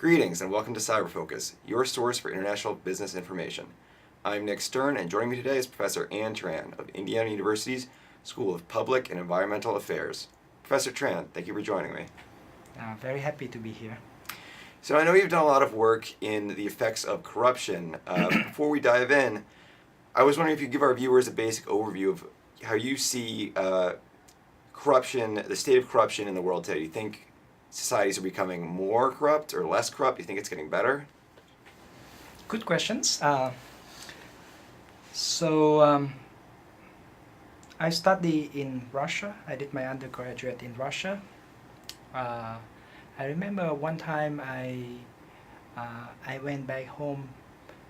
Greetings and welcome to Cyber Focus, your source for international business information. I'm Nick Sterne, and joining me today is Professor Anh Tran of Indiana University's School of Public and Environmental Affairs. Professor Tran, thank you for joining me. Very happy to be here. So I know you've done a lot of work in the effects of corruption. Before we dive in, I was wondering if you could give our viewers a basic overview of how you see corruption, the state of corruption in the world today. Do you think societies are becoming more corrupt or less corrupt? Do you think it's getting better? Good questions. I studied in Russia. I did my undergraduate in Russia. I remember one time I went back home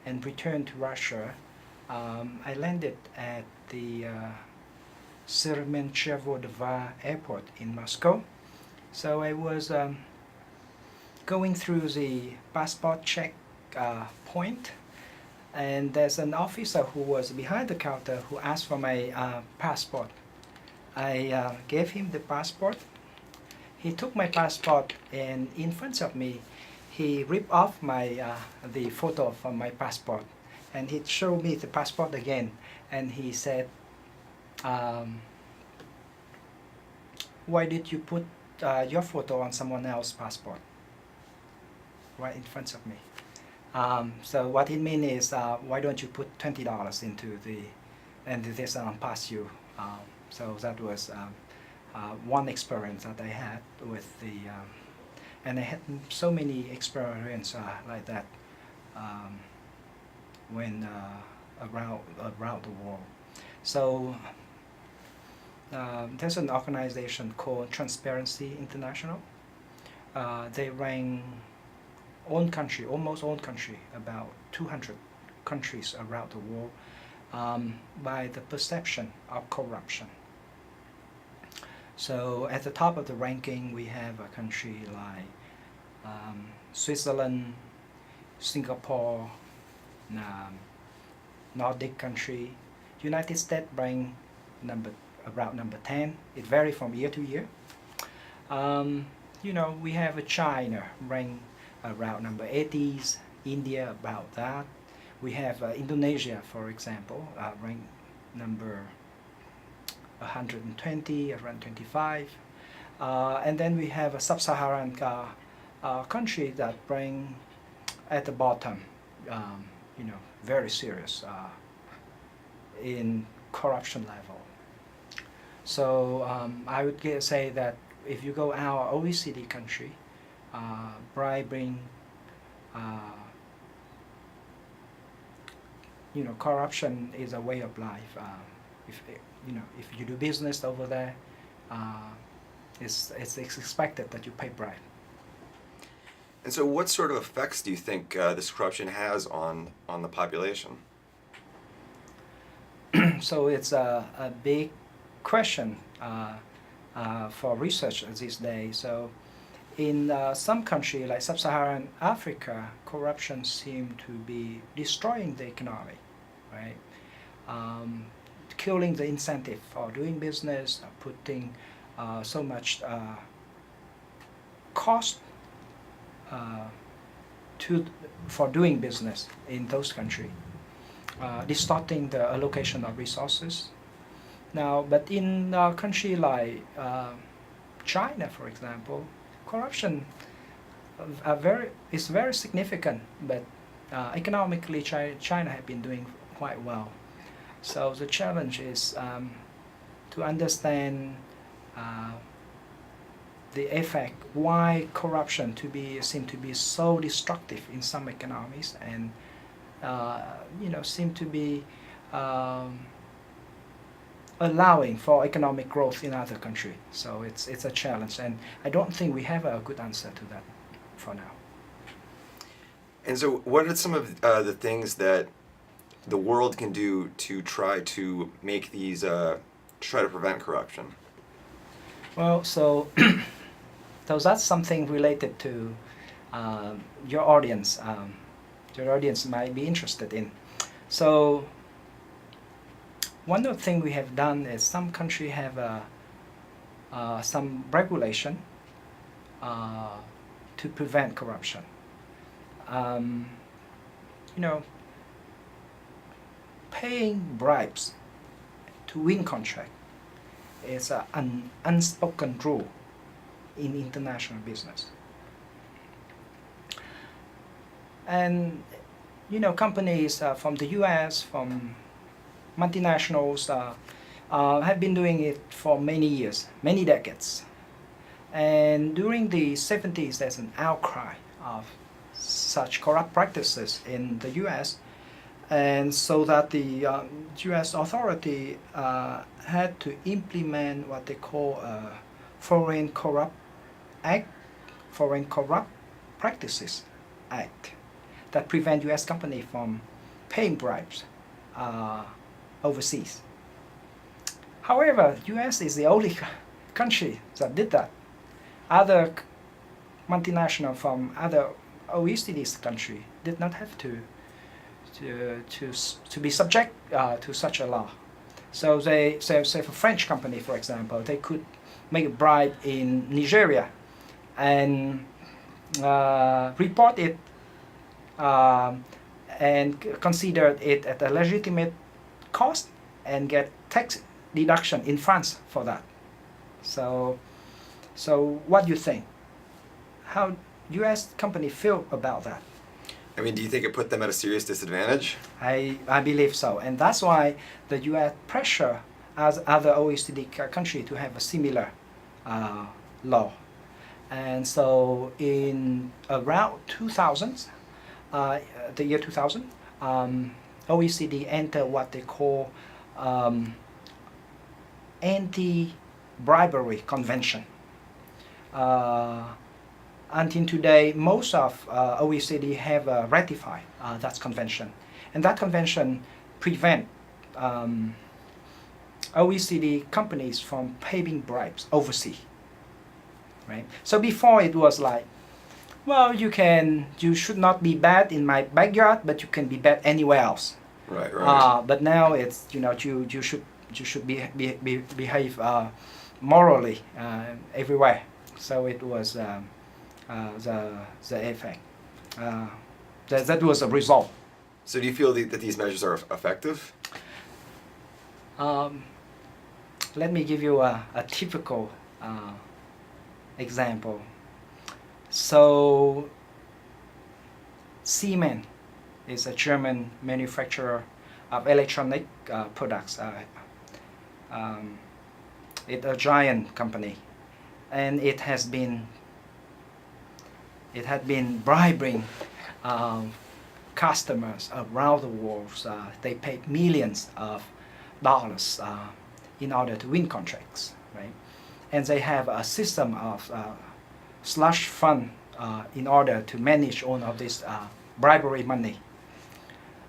and returned to Russia. I landed at the Siemens airport in Moscow. So I was going through the passport check point, and there's an officer who was behind the counter who asked for my passport. I gave him the passport. He took my passport, and in front of me, he ripped off the photo from my passport, and he showed me the passport again, and he said, "Why did you put your photo on someone else's passport?" Right in front of me. So what it means is, why don't you put $20 into and this pass you? So that was one experience that I had with and I had so many experiences like that when around the world. So there's an organization called Transparency International. They rank almost all country, about 200 countries around the world, by the perception of corruption. So at the top of the ranking, we have a country like Switzerland, Singapore, Nordic country. United States ranked around number 10. It varies from year to year. We have China ranked around number 80s, India about that. We have Indonesia, for example, ranked number 120, around 25. And then we have a sub-Saharan country that rank at the bottom, very serious in corruption level. So I would say that if you go our OECD country, bribing, corruption is a way of life. If you do business over there, it's expected that you pay bribe. And so what sort of effects do you think this corruption has on the population? So it's a big question for research these days. So in some countries like sub-Saharan Africa, corruption seems to be destroying the economy, right? Killing the incentive for doing business, putting so much cost for doing business in those countries, distorting the allocation of resources. Now, but in a country like China, for example, corruption is very significant, but economically China has been doing quite well. So the challenge is to understand the effect, why corruption seem to be so destructive in some economies, and seem to be allowing for economic growth in other countries. So it's a challenge, and I don't think we have a good answer to that for now. And so what are some of the things that the world can do to try to make these, try to prevent corruption? Well, so that's something related to your audience. Your audience might be interested in. So one of the things we have done is some countries have some regulation to prevent corruption. you know, paying bribes to win contract is an unspoken rule in international business. And companies from the US, from multinationals, have been doing it for many years, many decades. And during the 70s, there's an outcry of such corrupt practices in the US. And so that the US authority had to implement what they call a Foreign Corrupt Practices Act, that prevent US companies from paying bribes overseas. However, US is the only country that did that. Other multinational from other OECD countries did not have to be subject to such a law. So they say for French company, for example, they could make a bribe in Nigeria and report it and consider it at a legitimate cost and get tax deduction in France for that. So what do you think? How US company feel about that? I mean, do you think it put them at a serious disadvantage? I believe so, and that's why the US pressure as other OECD countries to have a similar law. And so in around 2000, the year 2000, OECD entered what they call Anti-Bribery Convention. Until today, most of OECD have ratified that convention, and that convention prevent OECD companies from paying bribes overseas. Right. So before it was like, well, you should not be bad in my backyard, but you can be bad anywhere else. Right. Right. But now it's you should behave morally everywhere. So it was the effect. That was a result. So do you feel that these measures are effective? Let me give you a typical example. So Siemens is a German manufacturer of electronic products. It's a giant company, and it had been bribing customers around the world. They paid millions of dollars in order to win contracts, right? And they have a system of slush fund in order to manage all of this bribery money.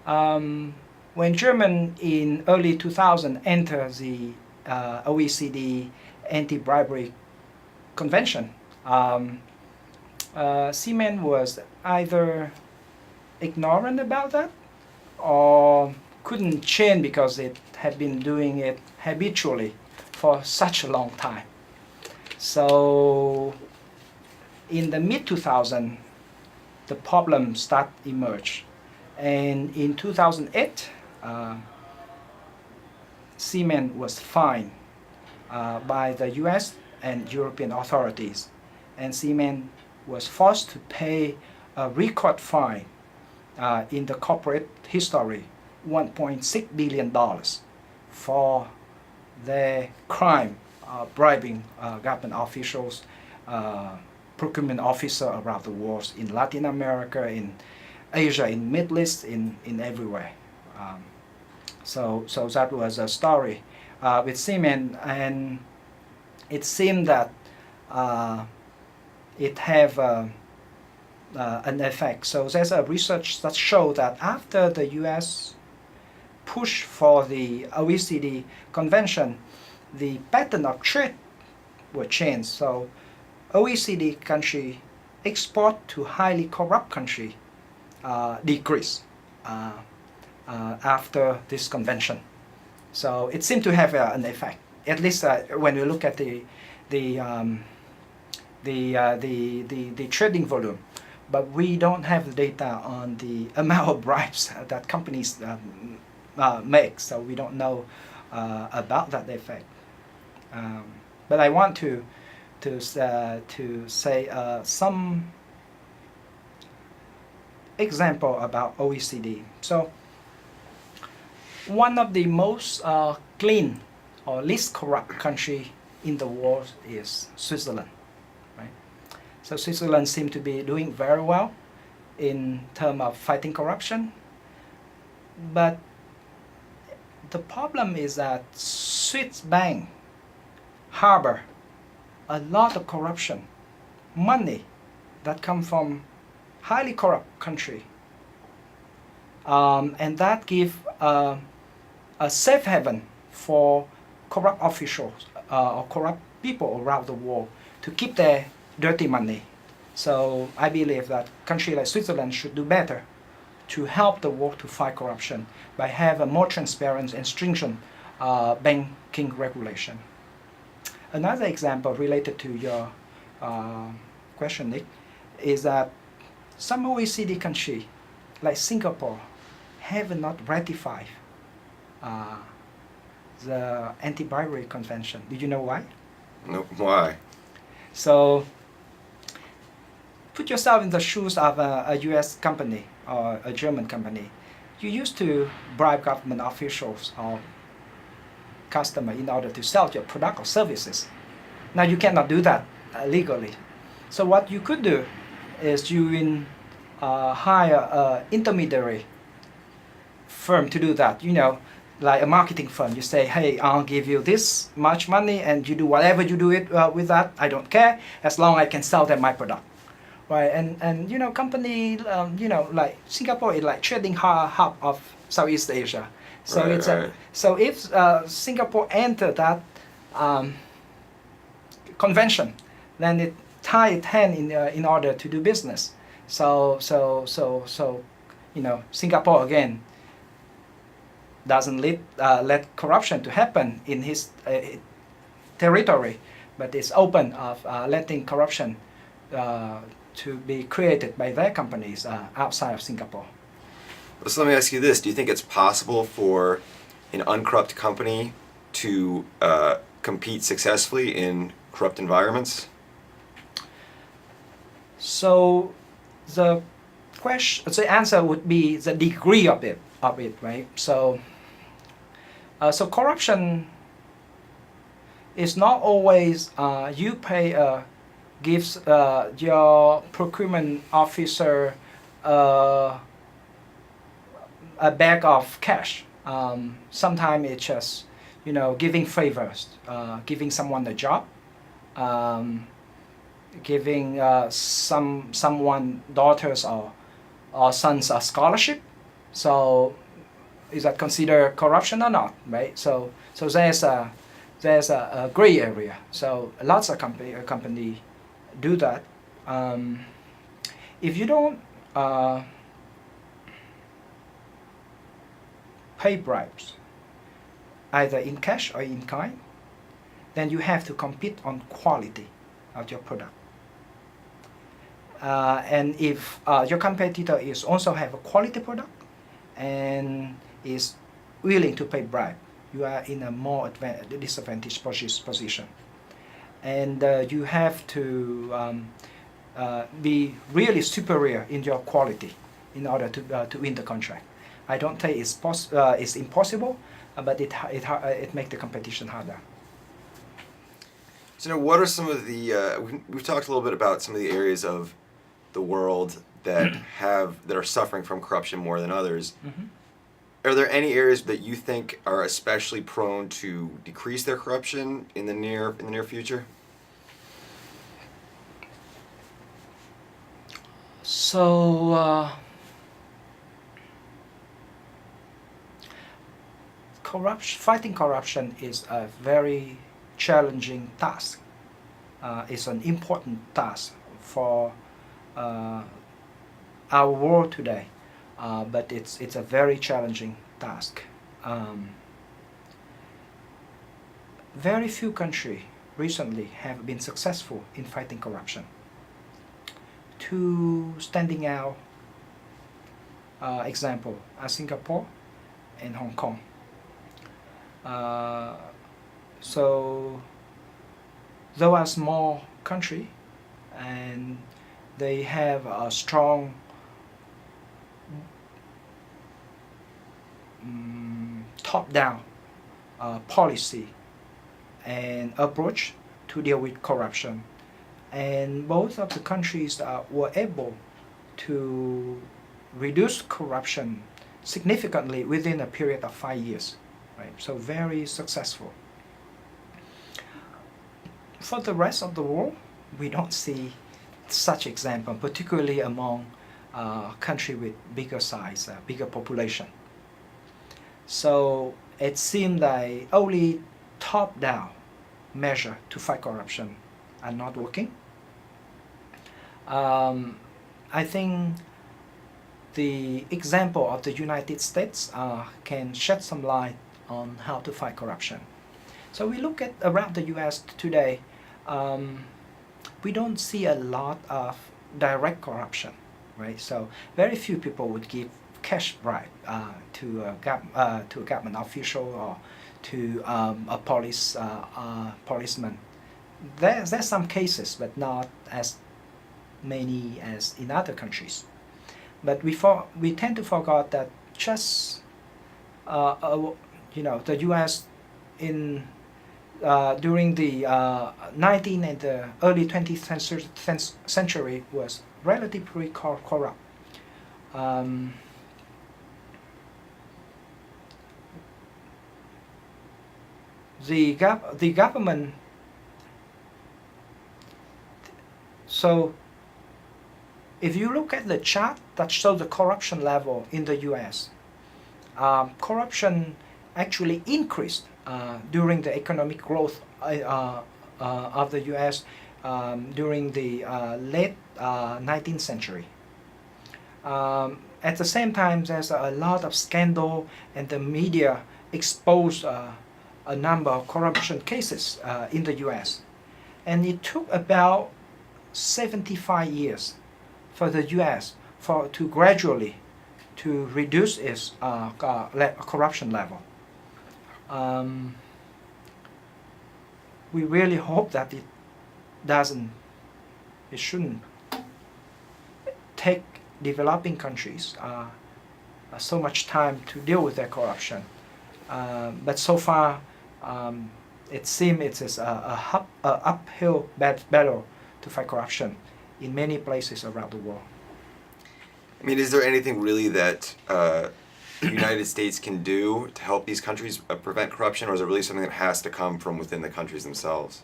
When Germany in early 2000 entered the OECD Anti-Bribery Convention, Siemens was either ignorant about that or couldn't change because it had been doing it habitually for such a long time. So in the mid-2000s, the problem started to emerge. And in 2008, Siemens was fined by the US and European authorities. And Siemens was forced to pay a record fine in the corporate history, $1.6 billion for their crime bribing government officials, procurement officer around the world, in Latin America, in Asia, in Middle East, in everywhere. So that was a story with Siemens, and it seemed that it have an effect. So there's a research that showed that after the US push for the OECD convention, the pattern of trade were changed. So OECD country export to highly corrupt country decreased after this convention. So it seemed to have an effect. At least when we look at the trading volume, but we don't have the data on the amount of bribes that companies make, so we don't know about that effect. But I want to say some example about OECD. So one of the most clean or least corrupt country in the world is Switzerland, right? So Switzerland seems to be doing very well in terms of fighting corruption, but the problem is that Swiss bank harbor a lot of corruption, money that come from highly corrupt country, and that give a safe haven for corrupt officials or corrupt people around the world to keep their dirty money. So I believe that country like Switzerland should do better to help the world to fight corruption by have a more transparent and stringent banking regulation. Another example related to your question, Nick, is that some OECD countries, like Singapore, have not ratified the Anti-Bribery Convention. Do you know why? No, why? So, put yourself in the shoes of a US company or a German company. You used to bribe government officials or customer in order to sell your product or services. Now you cannot do that legally. So what you could do is you hire an intermediary firm to do that. You know, like a marketing firm. You say, hey, I'll give you this much money and you do whatever you do it with that. I don't care as long as I can sell them my product. Right, and you know, company, you know, like Singapore is like trading hub of Southeast Asia. So right, it's right. so if Singapore enter that convention, then it tie its hand in order to do business. So you know, Singapore again doesn't let corruption to happen in his territory, but it's open of letting corruption to be created by their companies outside of Singapore. So let me ask you this: do you think it's possible for an uncorrupt company to compete successfully in corrupt environments? So the answer would be the degree of it, right? So corruption is not always you pay gives your procurement officer a bag of cash. Sometimes it's just, you know, giving favors, giving someone a job, giving someone daughters or sons a scholarship. So is that considered corruption or not, right? So there's a gray area. So lots of company do that. If you don't pay bribes, either in cash or in kind, then you have to compete on quality of your product. And if your competitor is also have a quality product and is willing to pay bribe, you are in a more disadvantaged position. And you have to be really superior in your quality in order to win the contract. I don't think it's impossible, but it makes the competition harder. So now, what are some of the we've talked a little bit about some of the areas of the world that are suffering from corruption more than others. Mm-hmm. Are there any areas that you think are especially prone to decrease their corruption in the near future? So fighting corruption is a very challenging task. It's an important task for our world today, but it's a very challenging task. Very few countries recently have been successful in fighting corruption. two standing out example are Singapore and Hong Kong. So though a small country, and they have a strong top-down policy and approach to deal with corruption, and both of the countries were able to reduce corruption significantly within a period of 5 years, right? So very successful. For the rest of the world, we don't see such example, particularly among country with bigger size, bigger population. So it seems like only top-down measure to fight corruption are not working. I think the example of the United States can shed some light on how to fight corruption. So we look at around the US today, we don't see a lot of direct corruption, right? So very few people would give cash bribe to a government official or to a policeman. There's some cases, but not as many as in other countries. But we tend to forget that just the U.S. in during the 19th and the early 20th century was relatively corrupt. The government. So if you look at the chart that shows the corruption level in the U.S., corruption actually increased during the economic growth of the U.S. During the late 19th century. At the same time, there's a lot of scandal, and the media exposed a number of corruption cases in the U.S. And it took about 75 years for the U.S. to gradually to reduce its corruption level. We really hope that it shouldn't take developing countries so much time to deal with their corruption. But so far, it seems it is a uphill battle to fight corruption in many places around the world. I mean, is there anything really that the United States can do to help these countries prevent corruption, or is it really something that has to come from within the countries themselves?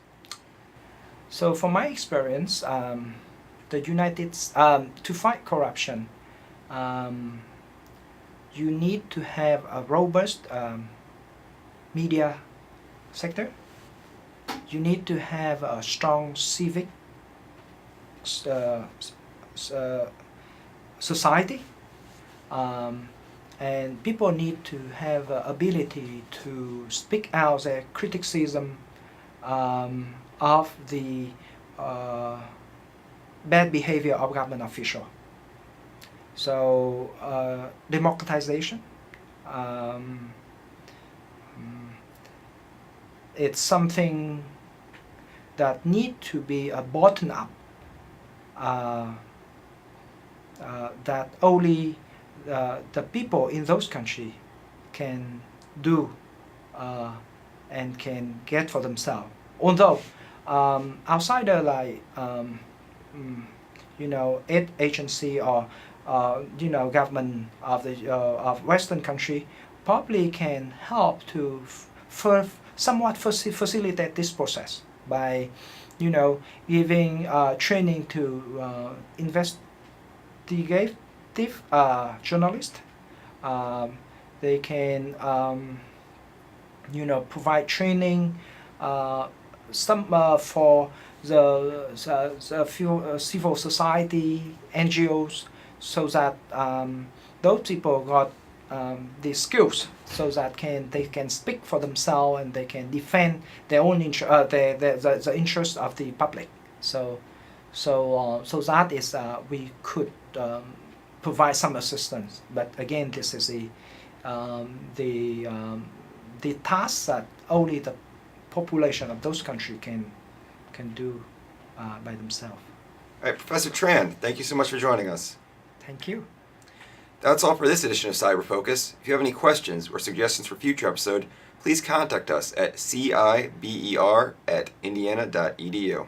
So from my experience, the to fight corruption, you need to have a robust media sector. You need to have a strong civic society, and people need to have ability to speak out their criticism of the bad behavior of government official. So democratization, it's something that need to be bottom up. That only the people in those countries can do and can get for themselves. Although outsider like aid agency or government of the of Western country probably can help to somewhat facilitate this process by giving training to investigative journalists. They can provide training for the few civil society NGOs, so that those people got the skills, so that they can speak for themselves and they can defend their own the interest of the public. So So that is we could provide some assistance. But again, this is the task that only the population of those countries can do by themselves. All right, Professor Tran, thank you so much for joining us. Thank you. That's all for this edition of Cyber Focus. If you have any questions or suggestions for future episode, please contact us at ciber@indiana.edu.